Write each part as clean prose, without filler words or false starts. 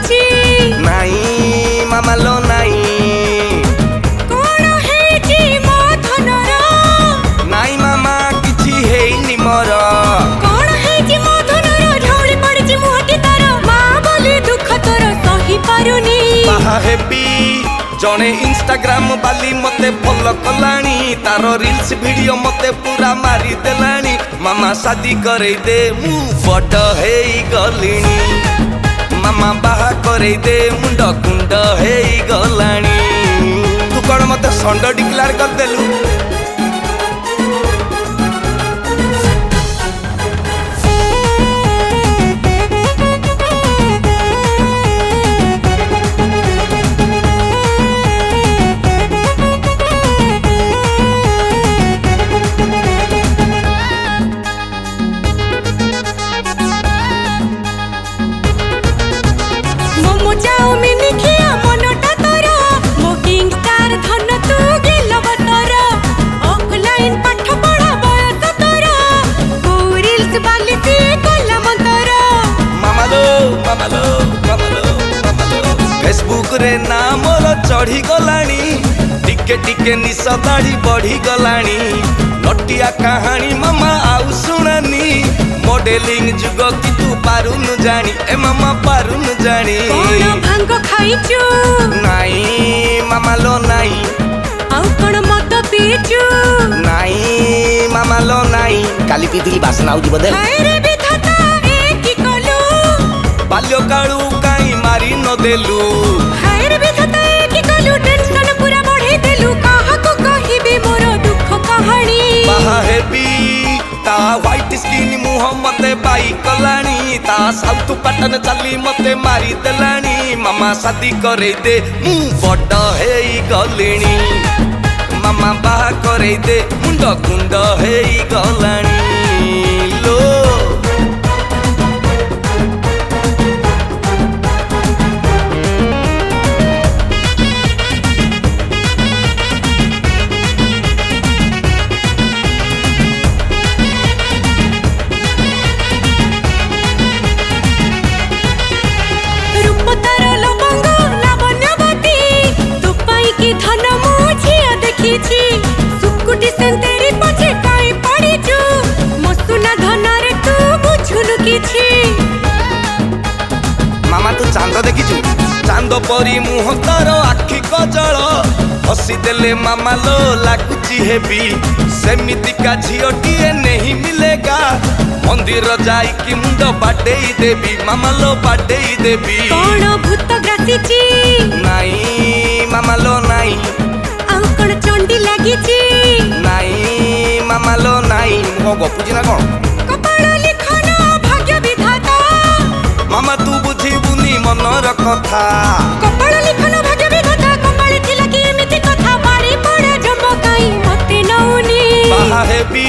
लाଗୁଛି ନାଇଁ ମାମା ଲୋ ନାଇଁ କଣ ହେଇଛି ମୋ ଧନର ନାଇଁ ମାମା କିଛି ହେଇନି ମୋର କଣ ହେଇଛି ମୋ ଧନର ଝଉଳି ପଡ଼ିଛି ମୁହଁଟି ତାର ମା ବୋଲି ଦୁଃଖ ତୋର ସହି ପାରୁନି ବାହା ହେବି ଜଣେ ଇନଷ୍ଟାଗ୍ରାମ ବାଲି ମତେ ଫଲୋ କଲାଣି ତାର ରିଲ୍ସ ଭିଡିଓ ମତେ ପୁରା ମାରି ଦେଲାଣି ମାମା ଶାଦି କରେଇ ଦେ ମୁଁ ବଡ ହେଇଗଲିଣି ମାମା ବାହା କରେଇ ଦେ ମୁଣ୍ଡ କୁଣ୍ଡ ହେଇଗଲାଣି ତୁ କଣ ମତେ ଷଣ୍ଢ ଡିକ୍ଲାର କରିଦେଲୁ फेसबुक रे ना मोर चढ़ी गलानी टिके टिके निश दाढ़ी बढ़ी गलानी नटिया कहानी मामा आउ सुनानी मॉडलिंग जुग कि तू पारुन जानी ए मामा पारुन जानी कोन भांग खाइचु नाई मामा लो नाई आउ कोन मद पीचु नाई मामा लो नाई काली पीतिली बासना आउ जीव दे हाय रे विधाता ए की कलु बाल्य काळू काई मारी न देलु हाय रे विधाता ए की कलु टेंशन पूरा बढ़े देलु काहा को कहिबे मोर दुख कहानी बाहा हेबी ता व्हाइट स्किन मुह मते बाई कलानी ता साउथ पैटर्न चली मते मारी देलानी मामा शादी करे दे मु बड़ हेई गलिनी मामा बाहा करे दे मुंड कुंड हेई गलानी लो सुकुटी सेंतेरी पछे काई पड़ीचु मसुना धनरे तू बुझुनु किछि मामा तू चांद देखिचु चांद परी मुह तार आखि कजल हसी देले मामा लो लागुची हेबी सेमितिका झियोटिए नहीं मिलेगा मंदिर जाई कि मुंड बाडेई देबी मामा लो बाडेई देबी कोन भूत ग्रासीची नाई मामा लो नाई आउ कोन चंडी लागिची नाई मामा लो नाई मो गपुची ना कोन कपाळ लिखन भाग्य विधाता मामा तू बुझिबुनी मनर कथा कपाळ लिखन भाग्य विधाता कपाळ थिला कि एमिति कथा बाड़ी पड़े जमकाई मते नउनी बाहा हेबी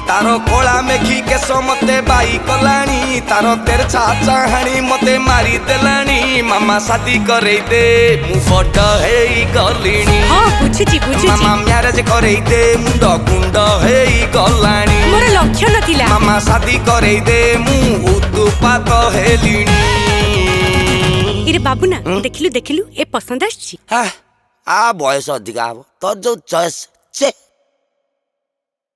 तारो कोला मेघी केस मते बाई कलानी तारो तेरछा चाहानी मते मारी देलानी मामा शादी करे दे मु बड़ हेई गलिनी हां बुझिची मामा मैरिज करे दे मुंड कुंड हेई गलानी मोर लक्ष्य नथिला मामा शादी करे दे मु उत्पात हेलिनी इरे बाबू ना देखिलु ए पसंद आछि आ बयस अधिका हबो तो जो चॉइस छे